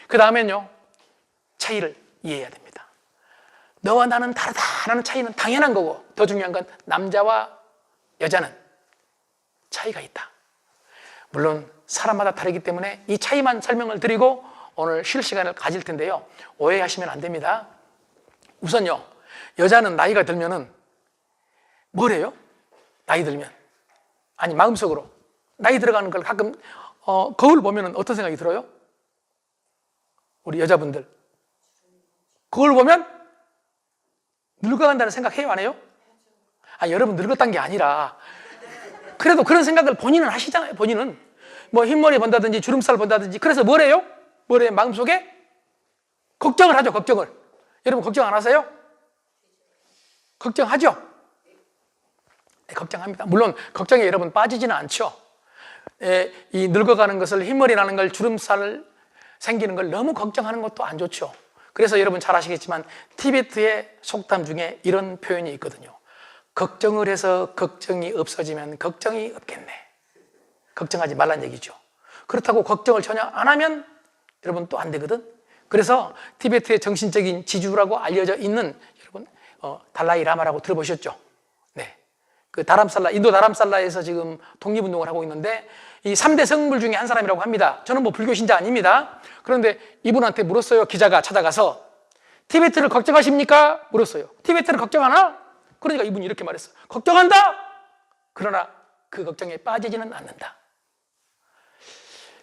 그 다음엔요, 차이를 이해해야 됩니다. 너와 나는 다르다라는 차이는 당연한 거고, 더 중요한 건 남자와 여자는 차이가 있다. 물론 사람마다 다르기 때문에 이 차이만 설명을 드리고 오늘 쉴 시간을 가질 텐데요, 오해하시면 안 됩니다. 우선요, 여자는 나이가 들면은 뭐래요? 나이 들면, 아니 마음속으로 나이 들어가는 걸 가끔 거울 보면은 어떤 생각이 들어요? 우리 여자분들 거울 보면 늙어간다는 생각 해요, 안 해요? 아, 여러분 늙었다는 게 아니라 그래도 그런 생각을 본인은 하시잖아요. 본인은 뭐 흰머리 본다든지 주름살 본다든지. 그래서 뭐래요? 뭐래요? 마음속에 걱정을 하죠. 걱정을. 여러분 걱정 안 하세요? 걱정하죠? 네, 걱정합니다. 물론 걱정에 여러분 빠지지는 않죠. 이 늙어가는 것을, 흰머리 나는 걸, 주름살 생기는 걸 너무 걱정하는 것도 안 좋죠. 그래서 여러분 잘 아시겠지만 티베트의 속담 중에 이런 표현이 있거든요. 걱정을 해서 걱정이 없어지면 걱정이 없겠네. 걱정하지 말란 얘기죠. 그렇다고 걱정을 전혀 안 하면 여러분 또 안 되거든. 그래서 티베트의 정신적인 지주라고 알려져 있는 여러분 달라이 라마라고 들어보셨죠? 네, 그 다람살라, 인도 다람살라에서 지금 독립운동을 하고 있는데 이 3대 성물 중에 한 사람이라고 합니다. 저는 뭐 불교 신자 아닙니다. 그런데 이분한테 물었어요. 기자가 찾아가서 티베트를 걱정하십니까? 물었어요. 티베트를 걱정하나? 그러니까 이분이 이렇게 말했어. 걱정한다! 그러나 그 걱정에 빠지지는 않는다.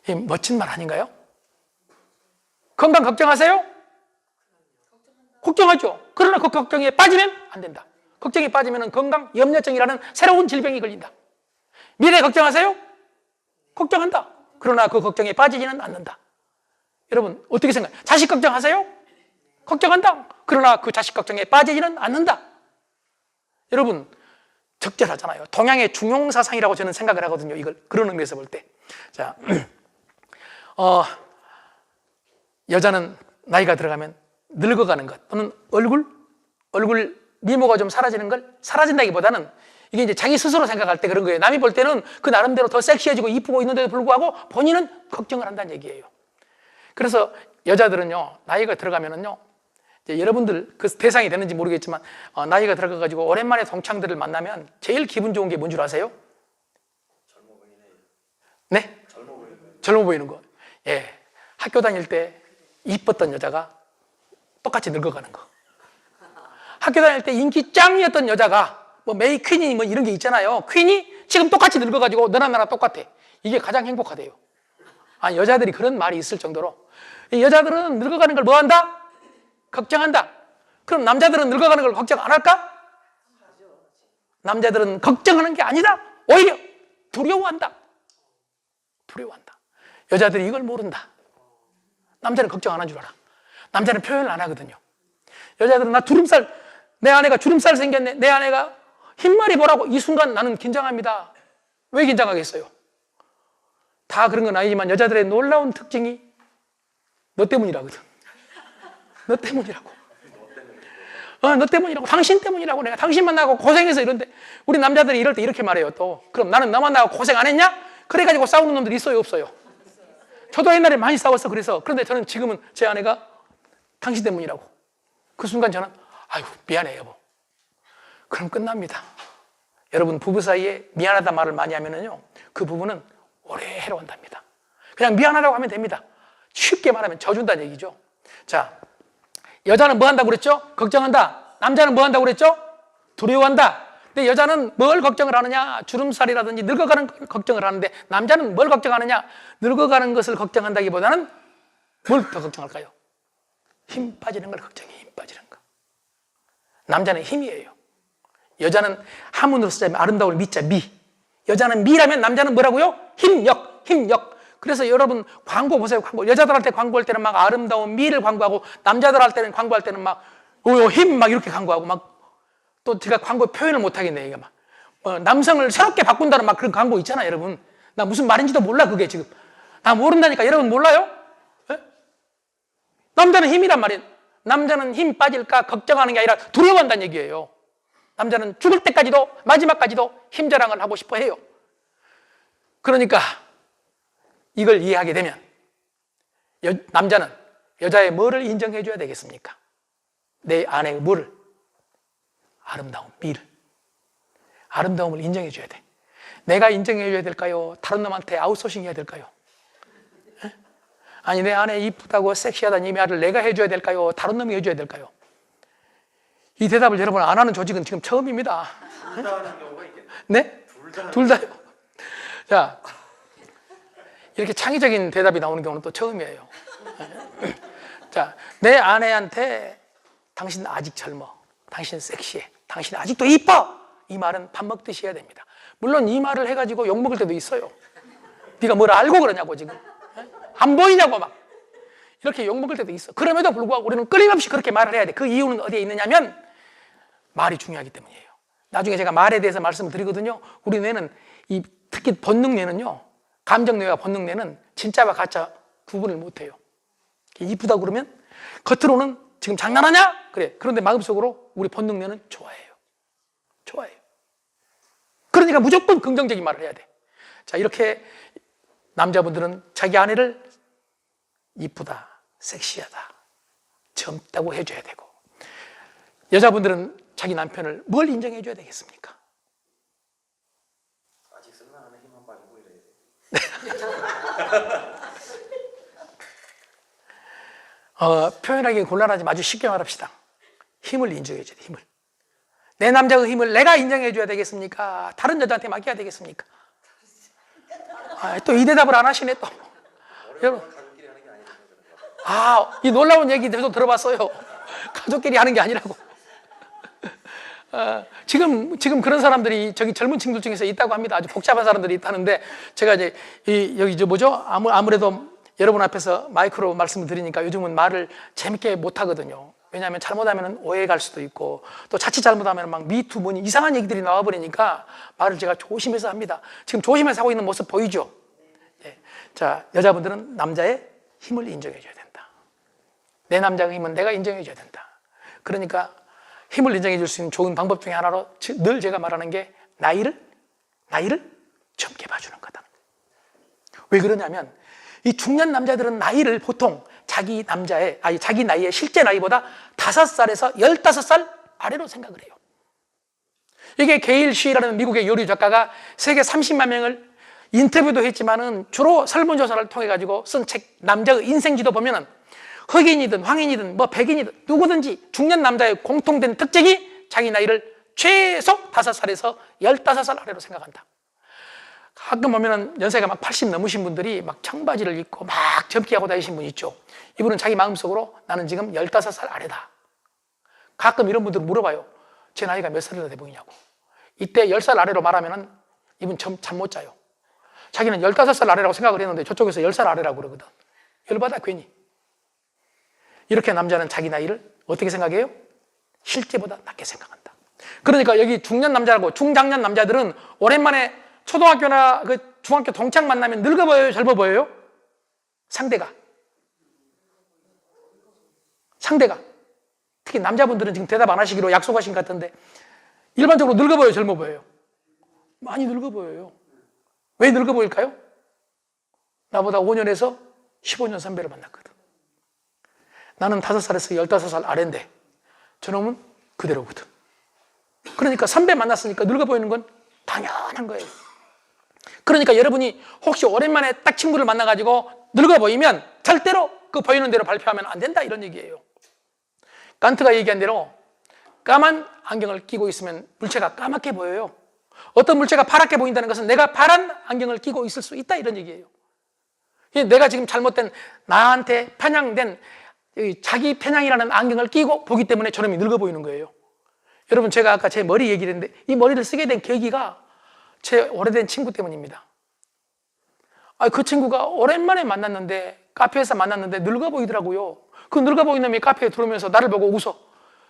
이 멋진 말 아닌가요? 건강 걱정하세요? 걱정하죠. 그러나 그 걱정에 빠지면 안 된다. 걱정에 빠지면 건강 염려증이라는 새로운 질병이 걸린다. 미래 걱정하세요? 걱정한다. 그러나 그 걱정에 빠지지는 않는다. 여러분 어떻게 생각해요? 자식 걱정하세요? 걱정한다. 그러나 그 자식 걱정에 빠지지는 않는다. 여러분 적절하잖아요. 동양의 중용사상이라고 저는 생각을 하거든요. 이걸 그런 의미에서 볼 때. 자, 여자는 나이가 들어가면 늙어가는 것 또는 얼굴 미모가 좀 사라지는 걸, 사라진다기보다는 이게 이제 자기 스스로 생각할 때 그런 거예요. 남이 볼 때는 그 나름대로 더 섹시해지고 이쁘고 있는데도 불구하고 본인은 걱정을 한다는 얘기예요. 그래서 여자들은요, 나이가 들어가면은요, 이제 여러분들 그 대상이 되는지 모르겠지만 나이가 들어가가지고 오랜만에 동창들을 만나면 제일 기분 좋은 게 뭔 줄 아세요? 젊어 보이네요. 네? 젊어 보이는 거. 예, 학교 다닐 때 이뻤던 여자가 똑같이 늙어가는 거. 학교 다닐 때 인기 짱이었던 여자가 뭐 메이 퀸이 뭐 이런 게 있잖아요. 퀸이 지금 똑같이 늙어가지고 너랑 나랑 똑같아. 이게 가장 행복하대요. 아, 여자들이 그런 말이 있을 정도로. 이 여자들은 늙어가는 걸 뭐 한다? 걱정한다. 그럼 남자들은 늙어가는 걸 걱정 안 할까? 남자들은 걱정하는 게 아니다. 오히려 두려워한다. 두려워한다. 여자들이 이걸 모른다. 남자는 걱정 안 한 줄 알아. 남자는 표현을 안 하거든요. 여자들은 내 아내가 주름살 생겼네. 내 아내가 흰머리 보라고. 이 순간 나는 긴장합니다. 왜 긴장하겠어요? 다 그런 건 아니지만 여자들의 놀라운 특징이 너 때문이라거든. 너 때문이라고. 너 때문이라고. 당신 때문이라고. 내가 당신 만나고 고생해서 이런데. 우리 남자들이 이럴 때 이렇게 말해요. 또 그럼 나는 너 만나고 고생 안 했냐? 그래가지고 싸우는 놈들이 있어요, 없어요? 저도 옛날에 많이 싸웠어. 그런데 저는 지금은 제 아내가 당신 때문이라고. 그 순간 저는 아이고 미안해 여보. 그럼 끝납니다. 여러분 부부 사이에 미안하다 말을 많이 하면은요, 그 부부는 오래 해로운답니다. 그냥 미안하다고 하면 됩니다. 쉽게 말하면 져준다는 얘기죠. 자, 여자는 뭐 한다고 그랬죠? 걱정한다. 남자는 뭐 한다고 그랬죠? 두려워한다. 근데 여자는 뭘 걱정을 하느냐? 주름살이라든지 늙어가는 걸 걱정을 하는데, 남자는 뭘 걱정하느냐? 늙어가는 것을 걱정한다기보다는 뭘 더 걱정할까요? 힘 빠지는 걸 걱정해. 힘 빠지는 거. 남자는 힘이에요. 여자는 한문으로 쓰자면 아름다울 미자 미. 여자는 미라면 남자는 뭐라고요? 힘력. 그래서 여러분 광고 보세요. 광고. 여자들한테 광고할 때는 막 아름다운 미를 광고하고, 남자들한테는 광고할 때는 막 힘 막 이렇게 광고하고, 막 또 제가 광고 표현을 못 하겠네. 이게 막 남성을 새롭게 바꾼다는 막 그런 광고 있잖아요, 여러분. 나 무슨 말인지도 몰라 그게 지금. 나 모른다니까. 여러분 몰라요? 네? 남자는 힘이란 말이에요. 남자는 힘 빠질까 걱정하는 게 아니라 두려워한다는 얘기예요. 남자는 죽을 때까지도, 마지막까지도 힘 자랑을 하고 싶어 해요. 그러니까 이걸 이해하게 되면 남자는 여자의 뭐를 인정해 줘야 되겠습니까? 내 아내의 뭐를? 아름다움, 미를. 아름다움을 인정해 줘야 돼. 내가 인정해 줘야 될까요? 다른 놈한테 아웃소싱 해야 될까요? 에? 아니, 내 아내 이쁘다고 섹시하다는 이 말을 내가 해줘야 될까요? 다른 놈이 해줘야 될까요? 이 대답을 여러분 안 하는 조직은 지금 처음입니다. 둘 다 하는 경우가 있겠네. 네? 둘 다요. 자, 이렇게 창의적인 대답이 나오는 경우는 또 처음이에요. 자, 내 아내한테 당신 아직 젊어, 당신 섹시해, 당신 아직도 이뻐, 이 말은 밥 먹듯이 해야 됩니다. 물론 이 말을 해가지고 욕먹을 때도 있어요. 네가 뭘 알고 그러냐고 지금, 안 보이냐고 막 이렇게 욕먹을 때도 있어. 그럼에도 불구하고 우리는 끊임없이 그렇게 말을 해야 돼. 그 이유는 어디에 있느냐면 말이 중요하기 때문이에요. 나중에 제가 말에 대해서 말씀을 드리거든요. 우리 뇌는, 특히 본능 뇌는요, 감정 뇌와 본능 뇌는 진짜와 가짜 구분을 못해요. 이쁘다고 그러면 겉으로는 지금 장난하냐? 그래. 그런데 마음속으로 우리 본능 뇌는 좋아해요. 좋아해요. 그러니까 무조건 긍정적인 말을 해야 돼. 자, 이렇게 남자분들은 자기 아내를 이쁘다, 섹시하다, 젊다고 해줘야 되고, 여자분들은 자기 남편을 뭘 인정해 줘야 되겠습니까? 아직 쓸만한 힘만 빠지고 이래야 돼. 표현하기 곤란하지만 아주 쉽게 말합시다. 힘을 인정해 줘야 돼, 힘을. 내 남자의 힘을 내가 인정해 줘야 되겠습니까? 다른 여자한테 맡겨야 되겠습니까? 또 이 대답을 안 하시네, 또. 여러분. 가족끼리 하는 게 아니라. 이 놀라운 얘기 계속 들어봤어요. 가족끼리 하는 게 아니라고. 지금 그런 사람들이 저기 젊은 친구들 중에서 있다고 합니다. 아주 복잡한 사람들이 있다는데, 제가 이제 여기 뭐죠? 아무래도 여러분 앞에서 마이크로 말씀을 드리니까 요즘은 말을 재밌게 못 하거든요. 왜냐하면 잘못하면 오해 갈 수도 있고, 또 자칫 잘못하면 막 미투 뭐니 이상한 얘기들이 나와버리니까 말을 제가 조심해서 합니다. 지금 조심해서 하고 있는 모습 보이죠? 예. 자, 여자분들은 남자의 힘을 인정해 줘야 된다. 내 남자의 힘은 내가 인정해 줘야 된다. 그러니까 힘을 인정해 줄 수 있는 좋은 방법 중에 하나로 늘 제가 말하는 게 나이를 젊게 봐주는 거다. 왜 그러냐면 이 중년 남자들은 나이를 보통 자기 나이의 실제 나이보다 5살에서 15살 아래로 생각을 해요. 이게 게일 쉬라는 미국의 요리 작가가 세계 30만 명을 인터뷰도 했지만은 주로 설문조사를 통해 가지고 쓴 책 남자의 인생지도 보면은 흑인이든 황인이든 뭐 백인이든 누구든지 중년 남자의 공통된 특징이 자기 나이를 최소 5살에서 15살 아래로 생각한다. 가끔 보면은 연세가 막 80 넘으신 분들이 막 청바지를 입고 막 젊게 하고 다니신 분 있죠. 이분은 자기 마음속으로 나는 지금 15살 아래다. 가끔 이런 분들 물어봐요. 제 나이가 몇 살이나 돼 보이냐고. 이때 10살 아래로 말하면은 이분 잠 못 자요. 자기는 15살 아래라고 생각을 했는데 저쪽에서 10살 아래라고 그러거든. 열받아 괜히. 이렇게 남자는 자기 나이를 어떻게 생각해요? 실제보다 낮게 생각한다. 그러니까 여기 중년 남자라고 중장년 남자들은 오랜만에 초등학교나 그 중학교 동창 만나면 늙어 보여요? 젊어 보여요? 상대가. 특히 남자분들은 지금 대답 안 하시기로 약속하신 것 같은데 일반적으로 늙어 보여요? 젊어 보여요? 많이 늙어 보여요. 왜 늙어 보일까요? 나보다 5년에서 15년 선배를 만났거든. 나는 5살에서 15살 아래인데 저놈은 그대로거든. 그러니까 선배 만났으니까 늙어 보이는 건 당연한 거예요. 그러니까 여러분이 혹시 오랜만에 딱 친구를 만나가지고 늙어 보이면 절대로 그 보이는 대로 발표하면 안 된다 이런 얘기예요. 칸트가 얘기한 대로 까만 안경을 끼고 있으면 물체가 까맣게 보여요. 어떤 물체가 파랗게 보인다는 것은 내가 파란 안경을 끼고 있을 수 있다 이런 얘기예요. 내가 지금 잘못된 나한테 편향된 자기 편향이라는 안경을 끼고 보기 때문에 저놈이 늙어 보이는 거예요. 여러분 제가 아까 제 머리 얘기를 했는데 이 머리를 쓰게 된 계기가 제 오래된 친구 때문입니다. 그 친구가 오랜만에 만났는데 카페에서 만났는데 늙어 보이더라고요. 그 늙어 보이는 놈이 카페에 들어오면서 나를 보고 웃어.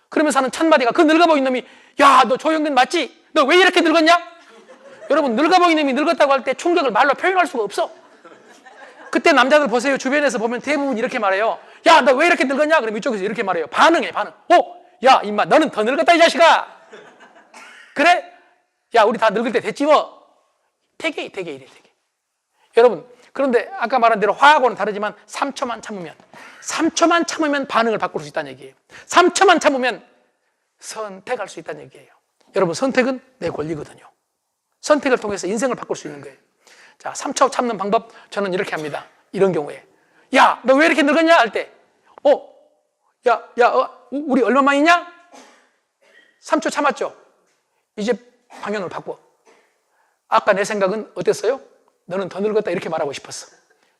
그러면서 하는 첫 마디가 그 늙어 보이는 놈이 야, 너 조영근 맞지? 너 왜 이렇게 늙었냐? 여러분 늙어 보이는 놈이 늙었다고 할 때 충격을 말로 표현할 수가 없어. 그때 남자들 보세요. 주변에서 보면 대부분 이렇게 말해요. 야, 너 왜 이렇게 늙었냐? 그럼 이쪽에서 이렇게 말해요. 반응. 야, 임마, 너는 더 늙었다, 이 자식아. 그래? 야, 우리 다 늙을 때 됐지 뭐. 되게 이래. 여러분, 그런데 아까 말한 대로 화하고는 다르지만 3초만 참으면 반응을 바꿀 수 있다는 얘기예요. 3초만 참으면 선택할 수 있다는 얘기예요. 여러분, 선택은 내 권리거든요. 선택을 통해서 인생을 바꿀 수 있는 거예요. 자, 3초 참는 방법 저는 이렇게 합니다. 이런 경우에 야, 너 왜 이렇게 늙었냐 할 때 우리 얼마 만이냐? 3초 참았죠? 이제 방향을 바꿔. 아까 내 생각은 어땠어요? 너는 더 늙었다 이렇게 말하고 싶었어.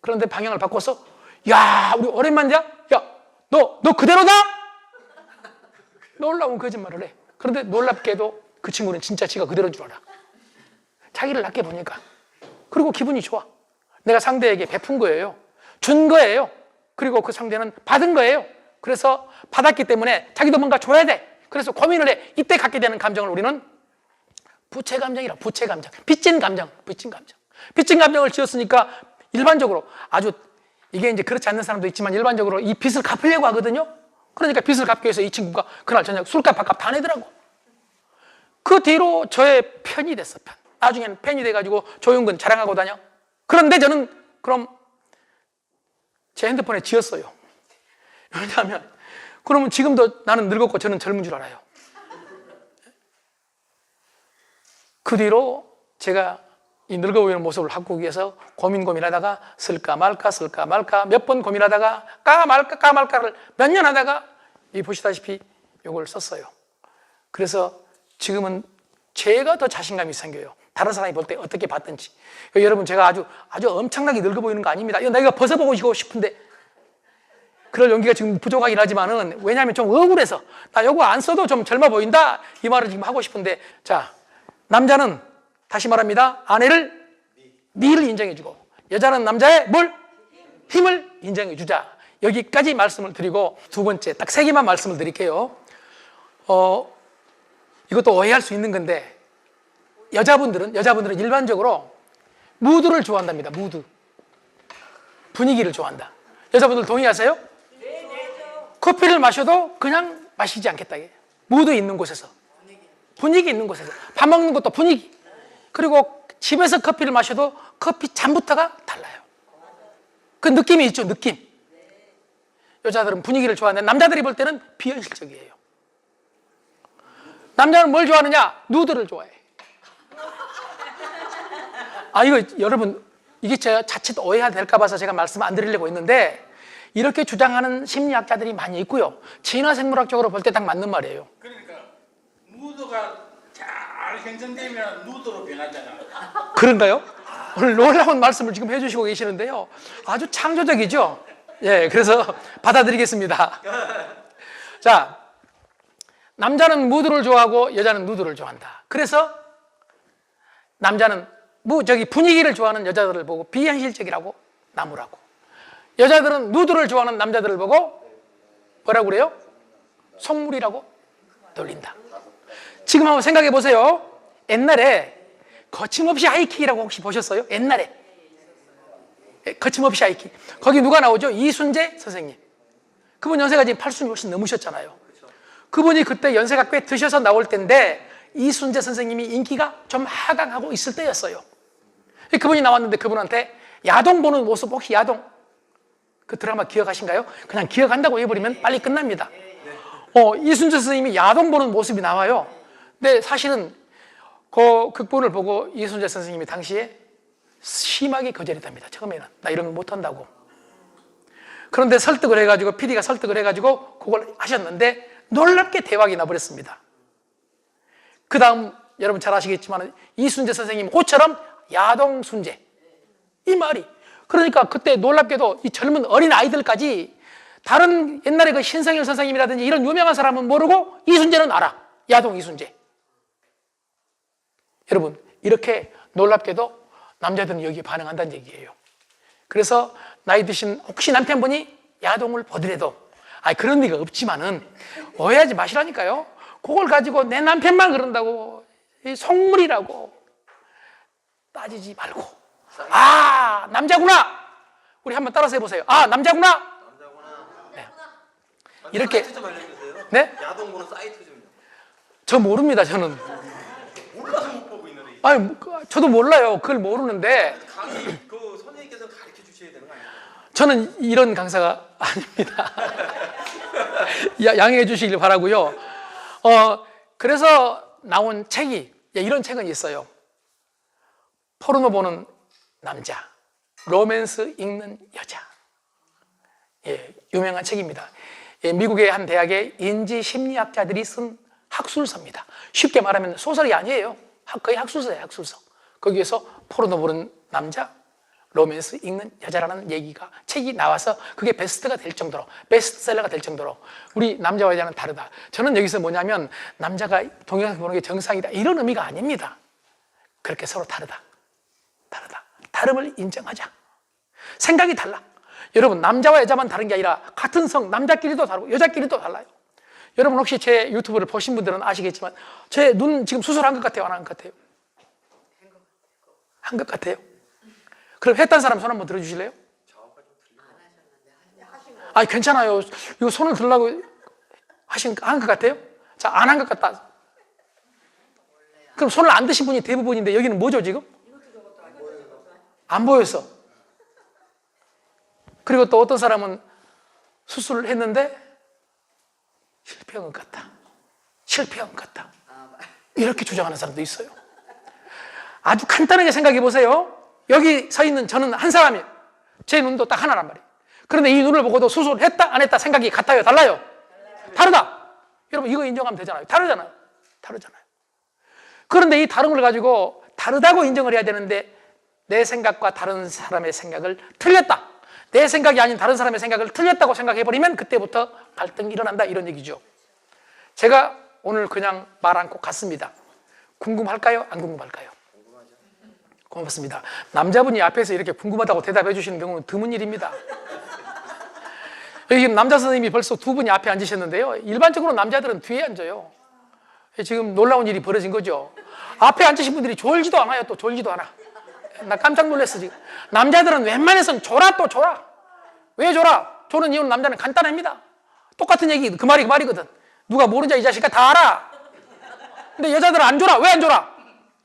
그런데 방향을 바꿔서 야, 우리 오랜만이야? 야, 너 그대로다? 놀라운 거짓말을 해. 그런데 놀랍게도 그 친구는 진짜 지가 그대로인 줄 알아. 자기를 낮게 보니까. 그리고 기분이 좋아. 내가 상대에게 베푼 거예요. 준 거예요. 그리고 그 상대는 받은 거예요. 그래서 받았기 때문에 자기도 뭔가 줘야 돼. 그래서 고민을 해. 이때 갖게 되는 감정을 우리는 부채 감정이라고. 부채 감정. 빚진 감정. 빚진 감정을 지었으니까 일반적으로 아주 이게 이제 그렇지 않는 사람도 있지만 일반적으로 이 빚을 갚으려고 하거든요. 그러니까 빚을 갚기 위해서 이 친구가 그날 저녁 술값 밥값 다 내더라고. 그 뒤로 저의 편이 됐어. 편. 나중에는 팬이 돼가지고 조용근 자랑하고 다녀. 그런데 저는 그럼 제 핸드폰에 지웠어요. 왜냐하면 그러면 지금도 나는 늙었고 저는 젊은 줄 알아요. 그 뒤로 제가 이 늙어 보이는 모습을 바꾸기 위해서 고민하다가 쓸까 말까 몇 번 고민하다가 까 말까를 몇 년 하다가 이 보시다시피 이걸 썼어요. 그래서 지금은 제가 더 자신감이 생겨요. 다른 사람이 볼 때 어떻게 봤든지. 여러분, 제가 아주 엄청나게 늙어 보이는 거 아닙니다. 이거 내가 벗어보고 싶은데 그럴 용기가 지금 부족하긴 하지만은 왜냐하면 좀 억울해서 나 이거 안 써도 좀 젊어 보인다 이 말을 지금 하고 싶은데, 자, 남자는 다시 말합니다. 아내를 니를 인정해주고 여자는 남자의 뭘? 힘을 인정해주자. 여기까지 말씀을 드리고 두 번째 딱 세 개만 말씀을 드릴게요. 이것도 오해할 수 있는 건데 여자분들은 일반적으로 무드를 좋아한답니다. 무드. 분위기를 좋아한다. 여자분들 동의하세요? 커피를 마셔도 그냥 마시지 않겠다. 무드 있는 곳에서. 분위기 있는 곳에서. 밥 먹는 것도 분위기. 그리고 집에서 커피를 마셔도 커피 잔부터가 달라요. 그 느낌이 있죠, 느낌. 여자들은 분위기를 좋아하는데 남자들이 볼 때는 비현실적이에요. 남자는 뭘 좋아하느냐? 누드를 좋아해. 이거 여러분, 이게 제가 자칫 오해가 될까 봐서 제가 말씀 안 드리려고 했는데 이렇게 주장하는 심리학자들이 많이 있고요. 진화생물학적으로 볼 때 딱 맞는 말이에요. 그러니까 무드가 잘 형성되면 누드로 변하잖아. 그런가요? 오늘 놀라운 말씀을 지금 해주시고 계시는데요. 아주 창조적이죠? 예, 그래서 받아들이겠습니다. 자, 남자는 무드를 좋아하고 여자는 누드를 좋아한다. 그래서 남자는 분위기를 좋아하는 여자들을 보고 비현실적이라고 나무라고, 여자들은 누드를 좋아하는 남자들을 보고 뭐라고 그래요? 속물이라고 놀린다. 지금 한번 생각해 보세요. 옛날에 거침없이 하이킥이라고 혹시 보셨어요? 옛날에 거침없이 하이킥. 거기 누가 나오죠? 이순재 선생님. 그분 연세가 지금 80이 훨씬 넘으셨잖아요. 그분이 그때 연세가 꽤 드셔서 나올 때인데 이순재 선생님이 인기가 좀 하강하고 있을 때였어요. 그분이 나왔는데 그분한테 야동 보는 모습, 혹시 야동 그 드라마 기억하신가요? 그냥 기억한다고 해버리면 빨리 끝납니다. 이순재 선생님이 야동 보는 모습이 나와요. 근데 사실은 그 극본을 보고 이순재 선생님이 당시에 심하게 거절했답니다. 처음에는 나 이런 거 못한다고. 그런데 설득을 해가지고 PD가 설득을 해가지고 그걸 하셨는데 놀랍게 대박이 나버렸습니다. 그 다음 여러분 잘 아시겠지만 이순재 선생님 호처럼 야동순재, 이 말이. 그러니까 그때 놀랍게도 이 젊은 어린 아이들까지 다른 옛날에 그 신성일 선생님이라든지 이런 유명한 사람은 모르고 이순재는 알아. 야동 이순재. 여러분, 이렇게 놀랍게도 남자들은 여기에 반응한다는 얘기예요. 그래서 나이 드신 혹시 남편분이 야동을 보더라도 그런 리가 없지만은 오해하지 마시라니까요. 그걸 가지고 내 남편만 그런다고 속물이라고 따지지 말고, 남자구나. 우리 한번 따라서 해보세요. 남자구나. 네. 이렇게. 사이트 좀 알려주세요. 네? 야동 보는 사이트 좀요. 저 모릅니다. 저는. 몰라서 못 보고 있는데. 저도 몰라요. 그걸 모르는데. 그 선생님께서 가르쳐 저는 이런 강사가 아닙니다. 양해해 주시길 바라고요. 그래서 나온 책이 이런 책은 있어요. 포르노 보는 남자, 로맨스 읽는 여자. 예, 유명한 책입니다. 예, 미국의 한 대학의 인지 심리학자들이 쓴 학술서입니다. 쉽게 말하면 소설이 아니에요. 거의 학술서예요, 학술서. 거기에서 포르노 보는 남자, 로맨스 읽는 여자라는 얘기가 책이 나와서 그게 베스트가 될 정도로, 베스트셀러가 될 정도로 우리 남자와 여자는 다르다. 저는 여기서 뭐냐면 남자가 동영상 보는 게 정상이다 이런 의미가 아닙니다. 그렇게 서로 다르다. 다름을 인정하자. 생각이 달라. 여러분, 남자와 여자만 다른 게 아니라 같은 성, 남자끼리도 다르고 여자끼리도 달라요. 여러분 혹시 제 유튜브를 보신 분들은 아시겠지만 제 눈 지금 수술한 것 같아요? 안 한 것 같아요? 한 것 같아요? 그럼 했던 사람 손 한번 들어주실래요? 아니 괜찮아요. 이거 손을 들라고 한 것 같아요? 자, 안 한 것 같다. 그럼 손을 안 드신 분이 대부분인데 여기는 뭐죠 지금? 안 보였어. 그리고 또 어떤 사람은 수술을 했는데 실패한 것 같다. 실패한 것 같다. 이렇게 주장하는 사람도 있어요. 아주 간단하게 생각해 보세요. 여기 서 있는 저는 한 사람이에요. 제 눈도 딱 하나란 말이에요. 그런데 이 눈을 보고도 수술을 했다 안 했다 생각이 같아요? 달라요? 다르다. 여러분 이거 인정하면 되잖아요. 다르잖아요. 그런데 이 다른 걸 가지고 다르다고 인정을 해야 되는데 내 생각과 다른 사람의 생각을 틀렸다. 내 생각이 아닌 다른 사람의 생각을 틀렸다고 생각해버리면 그때부터 갈등이 일어난다 이런 얘기죠. 제가 오늘 그냥 말 않고 갔습니다. 궁금할까요? 안 궁금할까요? 고맙습니다. 남자분이 앞에서 이렇게 궁금하다고 대답해 주시는 경우는 드문 일입니다. 여기 남자 선생님이 벌써 두 분이 앞에 앉으셨는데요. 일반적으로 남자들은 뒤에 앉아요. 지금 놀라운 일이 벌어진 거죠. 앞에 앉으신 분들이 졸지도 않아요. 또 졸지도 않아. 나 깜짝 놀랐어 지금. 남자들은 웬만해서는 졸아 또 졸아. 왜 졸아? 조는 이유는 남자는 간단합니다. 똑같은 얘기 그 말이 그 말이거든. 누가 모르는 자 이 자식아 다 알아. 근데 여자들은 안 졸아. 왜 안 졸아?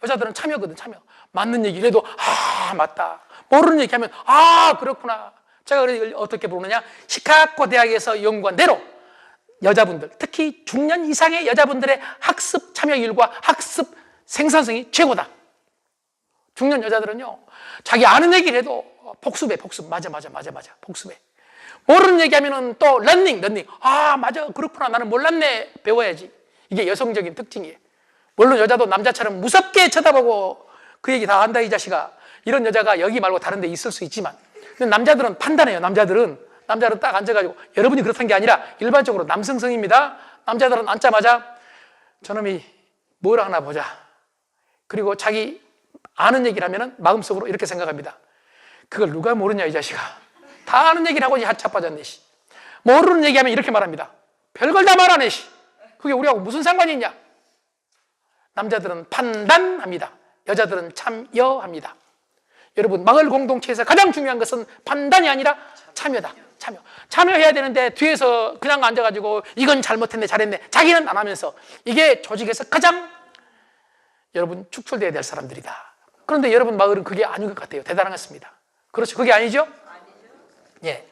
여자들은 참여거든. 참여. 맞는 얘기를 해도 아 맞다. 모르는 얘기하면 아 그렇구나. 제가 이걸 어떻게 부르느냐, 시카고 대학에서 연구한 대로 여자분들, 특히 중년 이상의 여자분들의 학습 참여율과 학습 생산성이 최고다. 중년 여자들은요, 자기 아는 얘기를 해도 복습해. 맞아. 복습해. 모르는 얘기하면은 또 러닝. 아, 맞아. 그렇구나. 나는 몰랐네. 배워야지. 이게 여성적인 특징이에요. 물론 여자도 남자처럼 무섭게 쳐다보고 그 얘기 다 한다, 이 자식아. 이런 여자가 여기 말고 다른 데 있을 수 있지만. 근데 남자들은 판단해요. 남자들은 딱 앉아가지고, 여러분이 그렇다는 게 아니라 일반적으로 남성성입니다. 남자들은 앉자마자 저놈이 뭘 하나 보자. 그리고 자기 아는 얘기를 하면은 마음속으로 이렇게 생각합니다. 그걸 누가 모르냐, 이 자식아. 다 아는 얘기를 하고 자빠졌네, 씨. 모르는 얘기하면 이렇게 말합니다. 별걸 다 말하네, 씨. 그게 우리하고 무슨 상관이 있냐? 남자들은 판단합니다. 여자들은 참여합니다. 여러분, 마을 공동체에서 가장 중요한 것은 판단이 아니라 참여다. 참여해야 되는데 뒤에서 그냥 앉아가지고 이건 잘못했네, 잘했네. 자기는 안 하면서 이게 조직에서 가장 여러분 축출돼야 될 사람들이다. 그런데 여러분 마을은 그게 아닌 것 같아요. 대단한 것 같습니다. 그렇죠? 그게 아니죠? 예.